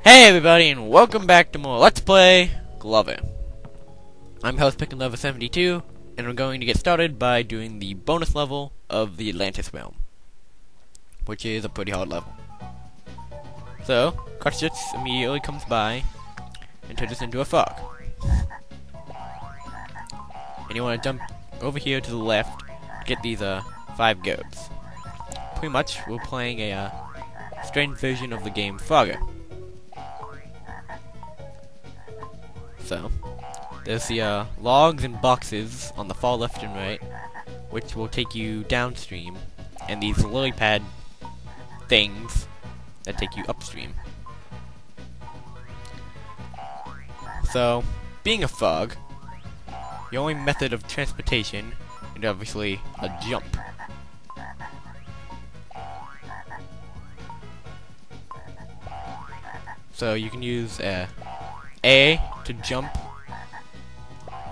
Hey everybody, and welcome back to more Let's Play Glover. I'm host Pickin' Lover 72, and we're going to get started by doing the bonus level of the Atlantis Realm, which is a pretty hard level. So, Carnival immediately comes by and turns us into a fog. And you want to jump over here to the left to get these 5 goats. Pretty much, we're playing a strange version of the game Frogger. So, there's the logs and boxes on the far left and right, which will take you downstream, and these lily pad things that take you upstream. So, being a fog, your only method of transportation is obviously a jump. So you can use A to jump,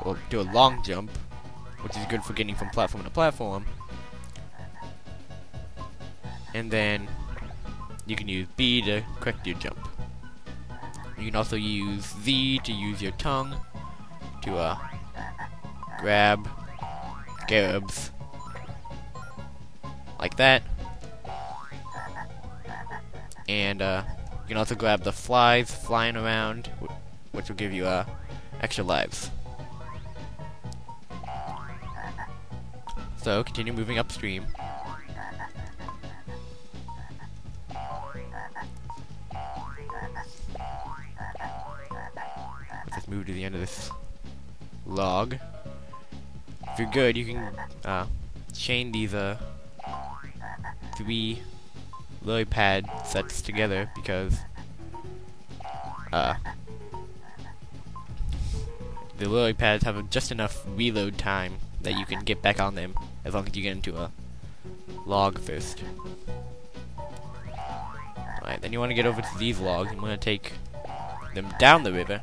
or do a long jump, which is good for getting from platform to platform. And then you can use B to correct your jump. You can also use Z to use your tongue to grab scarabs like that. And you can also grab the flies flying around, which will give you extra lives. So continue moving upstream. Let's just move to the end of this log. If you're good, you can chain these 3 lily pad sets together, because the lily pads have just enough reload time that you can get back on them as long as you get into a log first. Alright, then you want to get over to these logs. You want to take them down the river,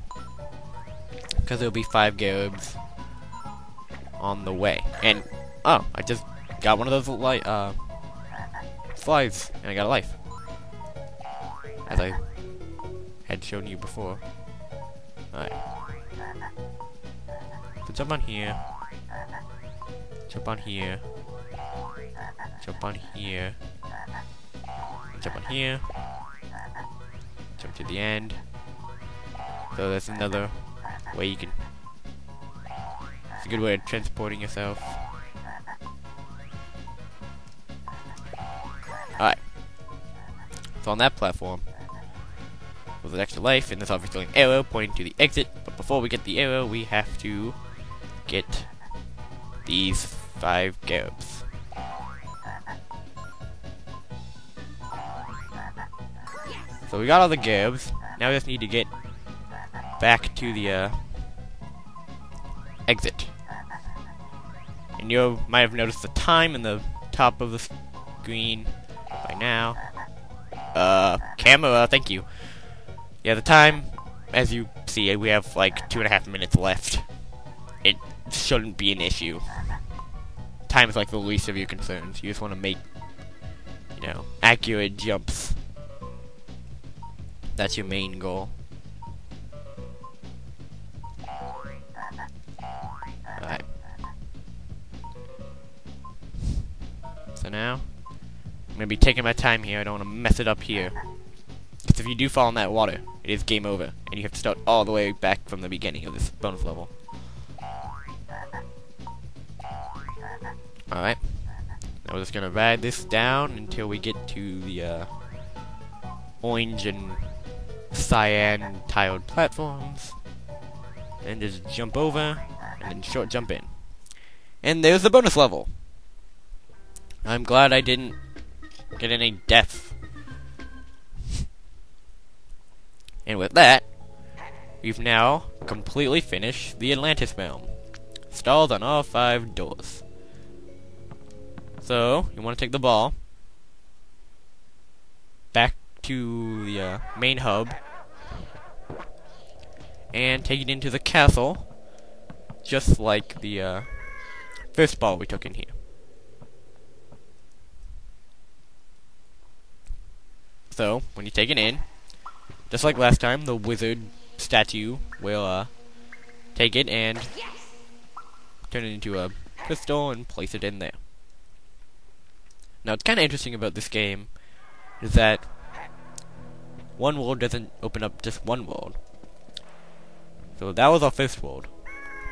because there will be 5 garabs on the way. And oh, I just got one of those flies, and I got a life, as I had shown you before. Alright. So jump on here. Jump on here. Jump on here. Jump on here. Jump to the end. So that's another way you can... It's a good way of transporting yourself. Alright. So on that platform, with an extra life, and there's obviously an arrow pointing to the exit, but before we get the arrow, we have to get these 5 garabs. So we got all the garabs. Now we just need to get back to the exit. And you might have noticed the time in the top of the screen by now. Camera, thank you. Yeah, the time, as you see, we have like 2.5 minutes left. It shouldn't be an issue. Time is like the least of your concerns. You just want to make, you know, accurate jumps. That's your main goal. Alright. So now, I'm going to be taking my time here. I don't want to mess it up here. Because if you do fall in that water, it is game over, and you have to start all the way back from the beginning of this bonus level. Alright. Now we're just gonna ride this down until we get to the orange and cyan tiled platforms. And just jump over, and then short jump in. And there's the bonus level! I'm glad I didn't get any deaths. And with that, we've now completely finished the Atlantis Realm. Stalls on all 5 doors. So, you want to take the ball back to the main hub and take it into the castle, just like the first ball we took in here. So, when you take it in, Just like last time, the wizard statue will take it and turn it into a crystal and place it in there. Now, what's kind of interesting about this game is that one world doesn't open up just one world. So that was our first world.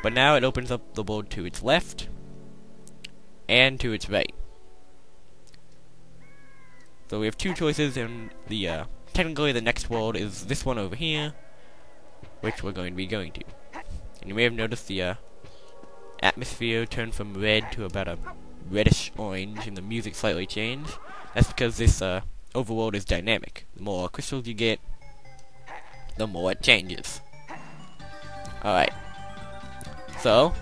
But now it opens up the world to its left and to its right. So we have two choices, and technically the next world is this one over here, which we're going to be going to. And you may have noticed the atmosphere turned from red to about a reddish orange, and the music slightly changed. That's because this overworld is dynamic. The more crystals you get, the more it changes. Alright. So,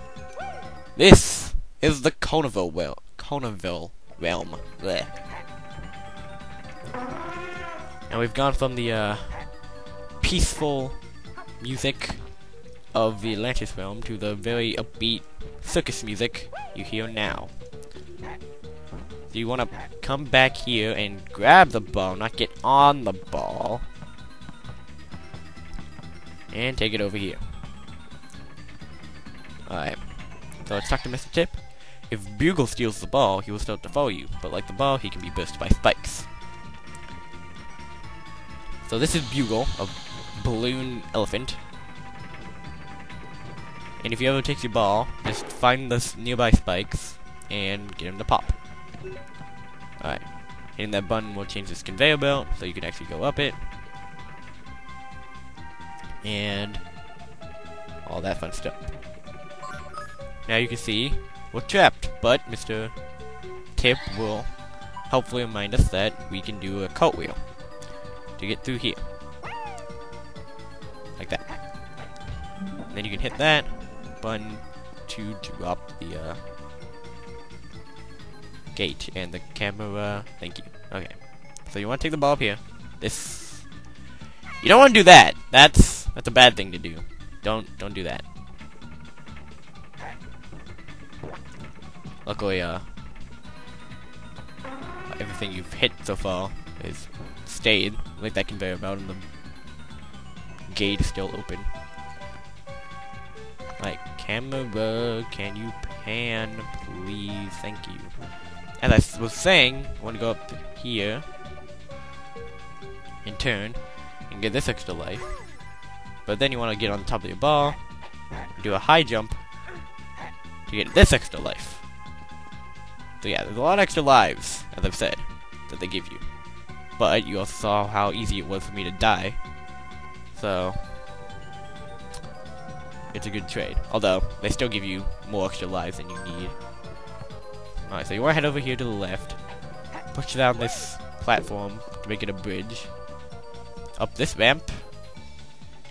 this is the Carnival Realm. Blech. Now we've gone from the peaceful music of the Atlantis Realm to the very upbeat circus music you hear now. So you want to come back here and grab the ball, not get on the ball, and take it over here. Alright, so let's talk to Mr. Tip. If Bugle steals the ball, he will start to follow you, but like the ball, he can be burst by spikes. So this is Bugle, a balloon elephant. And if he ever takes your ball, just find the nearby spikes and get him to pop. Alright, hitting that button will change this conveyor belt, so you can actually go up it. And all that fun stuff. Now you can see we're trapped, but Mr. Tip will hopefully remind us that we can do a cartwheel to get through here. Like that. And then you can hit that button to drop the gate and the camera. Thank you. Okay. So you want to take the ball up here. This, you don't want to do that. That's a bad thing to do. Don't do that. Luckily, everything you've hit so far is stayed, like that conveyor belt, and the gate is still open. Like, camera, can you pan, please? Thank you. As I was saying, I want to go up here and turn and get this extra life. But then you want to get on top of your ball and do a high jump to get this extra life. So yeah, there's a lot of extra lives, as I've said, that they give you. But you also saw how easy it was for me to die. So it's a good trade. Although, they still give you more extra lives than you need. Alright, so you want to head over here to the left. Push down this platform to make it a bridge. Up this ramp.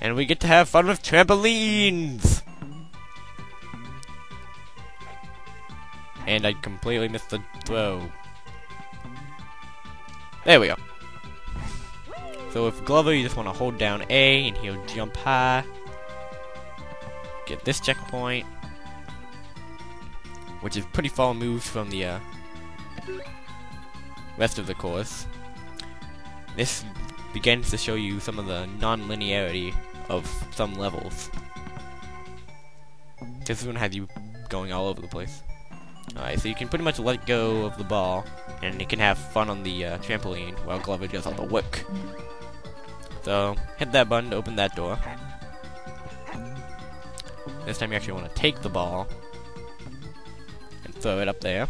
And we get to have fun with trampolines! And I completely missed the throw. There we go. So with Glover, you just want to hold down A, and he'll jump high. Get this checkpoint, which is pretty far moved from the rest of the course. This begins to show you some of the non-linearity of some levels. This one has you going all over the place. Alright, so you can pretty much let go of the ball, and you can have fun on the trampoline while Glover does all the work. So, hit that button to open that door. This time you actually want to take the ball and throw it up there.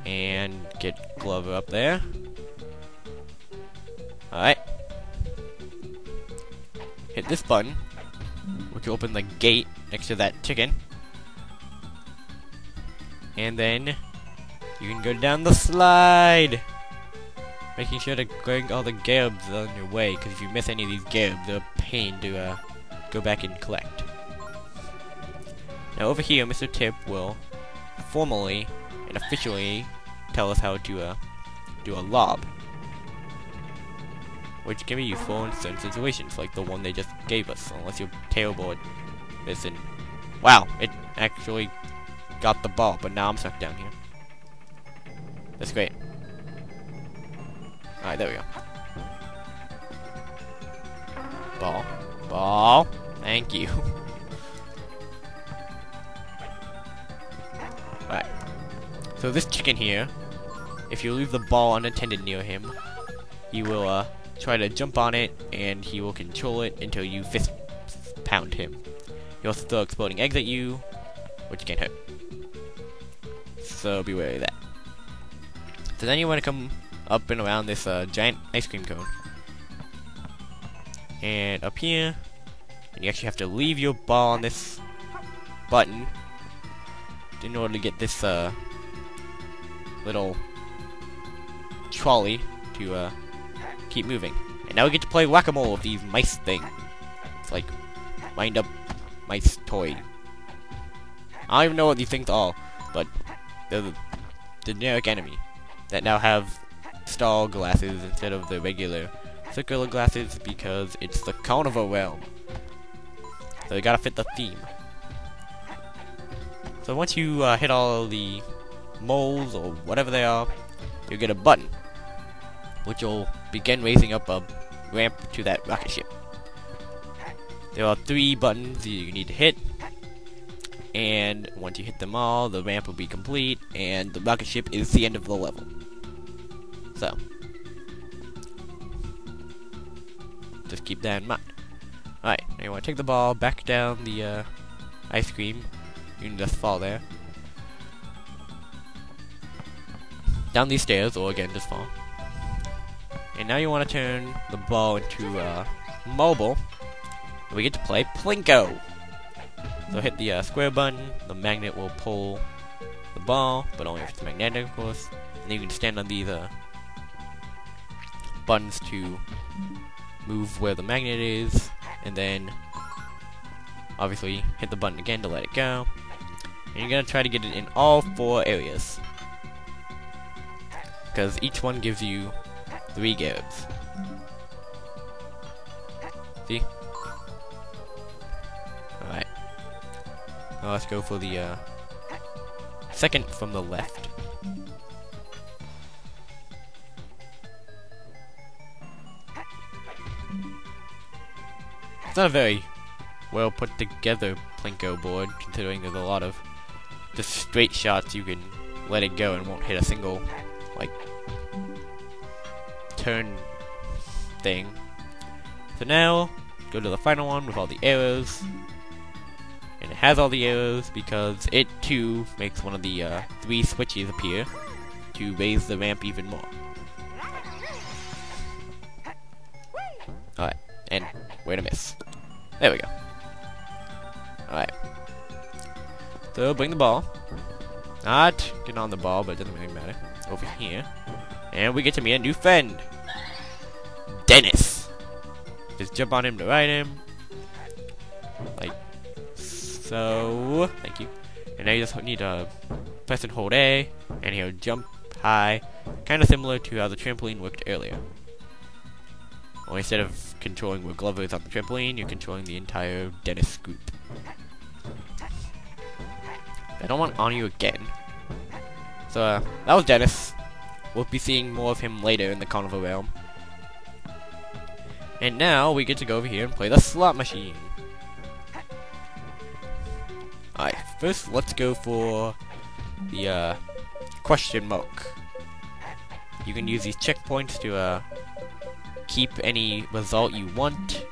And get Glover up there. Alright. Hit this button, which will open the gate next to that chicken. And then you can go down the slide, making sure to bring all the gerbs on your way, because if you miss any of these gerbs, they're a pain to go back and collect. Now over here, Mr. Tip will formally and officially tell us how to do a lob, which can be useful in certain situations, like the one they just gave us, unless you're terrible at this. And wow, it actually got the ball, but now I'm stuck down here. That's great. Alright, there we go. Ball. Ball. Thank you. Alright. So this chicken here, if you leave the ball unattended near him, he will try to jump on it, and he will control it until you fist pound him. He'll also throw exploding eggs at you, which can't hurt. So be wary of that. So then you want to come up and around this giant ice cream cone. And up here, and you actually have to leave your ball on this button in order to get this little trolley to keep moving. And now we get to play whack-a-mole with these mice thing. It's like wind up mice toy. I don't even know what these things are, but they're the generic enemy that now have star glasses instead of the regular circular glasses because it's the Carnival Realm. So you gotta fit the theme. So once you hit all the moles or whatever they are, you get a button, which will begin raising up a ramp to that rocket ship. There are 3 buttons you need to hit, and once you hit them all, the ramp will be complete, and the rocket ship is the end of the level. So, just keep that in mind. Alright, now you want to take the ball back down the ice cream. You can just fall there. Down these stairs, or again, just fall. And now you want to turn the ball into mobile. And we get to play Plinko. So hit the square button, the magnet will pull the ball, but only if it's magnetic, of course. And then you can stand on these buttons to move where the magnet is, and then obviously hit the button again to let it go. And you're gonna try to get it in all 4 areas, because each one gives you 3 garrets. See? Alright. Now let's go for the second from the left. It's not a very well put together Plinko board, considering there's a lot of just straight shots. You can let it go and won't hit a single, like, turn thing. So now, go to the final one with all the arrows. And it has all the arrows because it too makes one of the 3 switches appear to raise the ramp even more. Alright, and way to miss. There we go. Alright. So bring the ball. Not get on the ball, but it doesn't really matter. Over here. And we get to meet a new friend. Dennis. Just jump on him to ride him. Like so. Thank you. And now you just need to press and hold A, and he'll jump high. Kind of similar to how the trampoline worked earlier. Only instead of controlling where Glover is on the trampoline, you're controlling the entire Dennis group. I don't want on you again. So, that was Dennis. We'll be seeing more of him later in the Carnival Realm. And now, we get to go over here and play the slot machine. Alright, first let's go for the question mark. You can use these checkpoints to keep any result you want.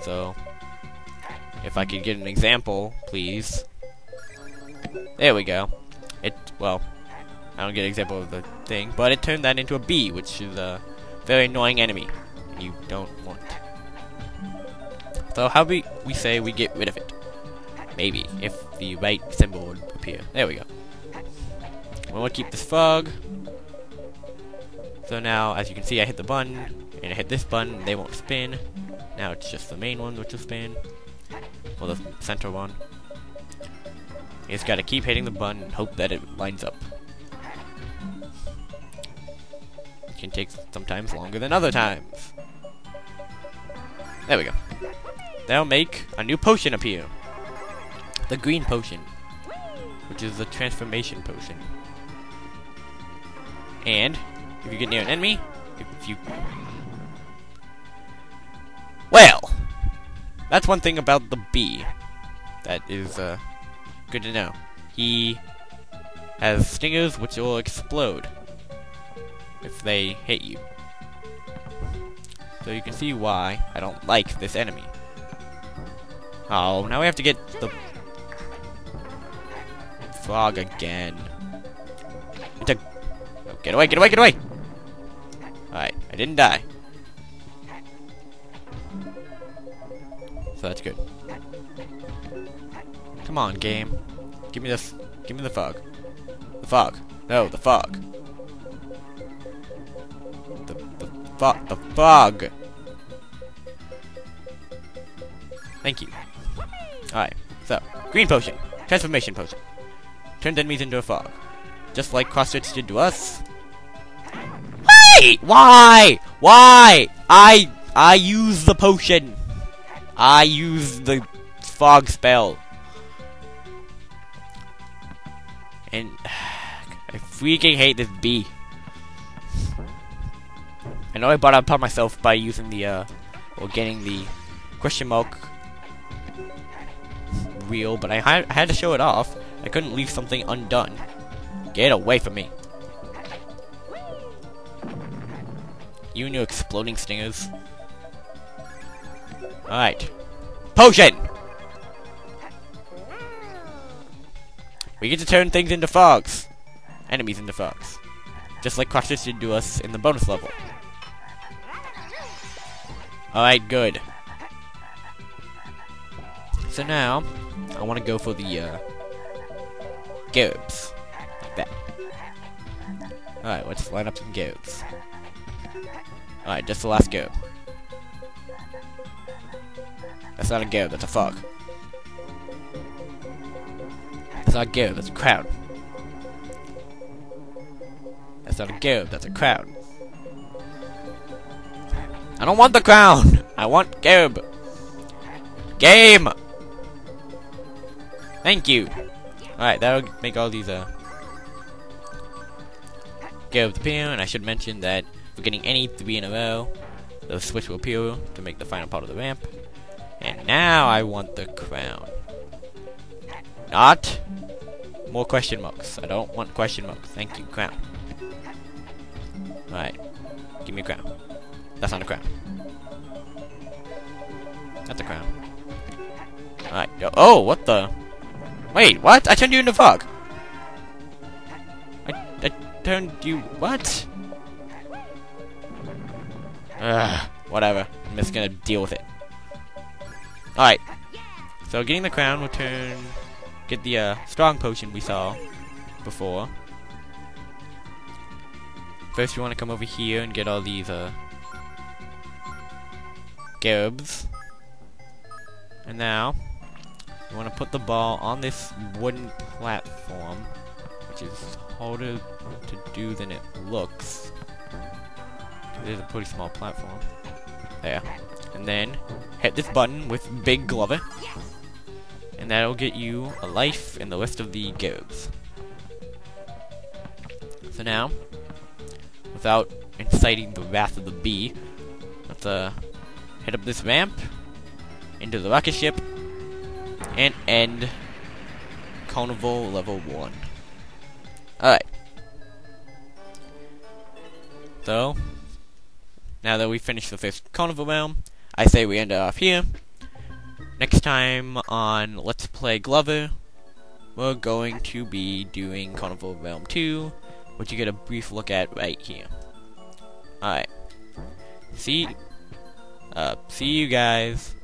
So, if I could get an example, please. There we go. Well, I don't get an example of the thing, but it turned that into a B, which is a very annoying enemy you don't want. So how we say we get rid of it? Maybe, if the right symbol would appear. There we go. We want to keep this frog. So now, as you can see, I hit the button, and I hit this button, they won't spin. Now it's just the main one which will spin. Well, the center one. You just gotta keep hitting the button and hope that it lines up. It can take sometimes longer than other times. There we go. That'll make a new potion appear. The green potion, which is the transformation potion. And if you get near an enemy, if you Well, that's one thing about the bee that is good to know. He has stingers which will explode if they hit you. So you can see why I don't like this enemy. Oh, now we have to get the frog again. Oh, get away, get away, get away! Alright, I didn't die. So that's good. Come on, game. Give me this. Give me the fog. The fog. No, the fog. The fog. Thank you. Alright, so, green potion. Transformation potion. Turns enemies into a fog. Just like Crossstitch did to us. Wait! Why? Why? I use the potion. I use the fog spell. And I freaking hate this bee. I know I brought it upon myself by using the, or getting the question mark reel, but I had to show it off. I couldn't leave something undone. Get away from me. You and your exploding stingers. Alright. Potion! We get to turn things into fogs. Enemies into fogs. Just like Crossstitch did to us in the bonus level. Alright, good. So now, I want to go for the, gerbs. Like that. Alright, let's line up some gerbs. Alright, just the last gerb. That's not a gerb, that's a fog. That's not a gerb, that's a crown. That's not a gerb, that's a crown. I don't want the crown! I want gerb! Game! Thank you! Alright, that'll make all these, gerbs appear, and I should mention that if we're getting any 3 in a row, the switch will appear to make the final part of the ramp. And now I want the crown. Not more question marks. I don't want question marks. Thank you, crown. Alright. Give me a crown. That's not a crown. That's a crown. Alright. Oh, what the? Wait, what? I turned you into fog. I turned you... What? Whatever. I'm just gonna deal with it. Alright. So getting the crown will get the strong potion we saw before. First you want to come over here and get all these gerbs. And now you want to put the ball on this wooden platform, which is harder to do than it looks. It is a pretty small platform. There. And then hit this button with Big Glover, and that'll get you a life and the rest of the gerbs. So now, without inciting the wrath of the bee, let's head up this ramp into the rocket ship and end Carnival level 1. Alright. So now that we finished the first Carnival realm, I say we end it off here. Next time on Let's Play Glover, we're going to be doing Carnival Realm 2, which you get a brief look at right here. Alright. See you guys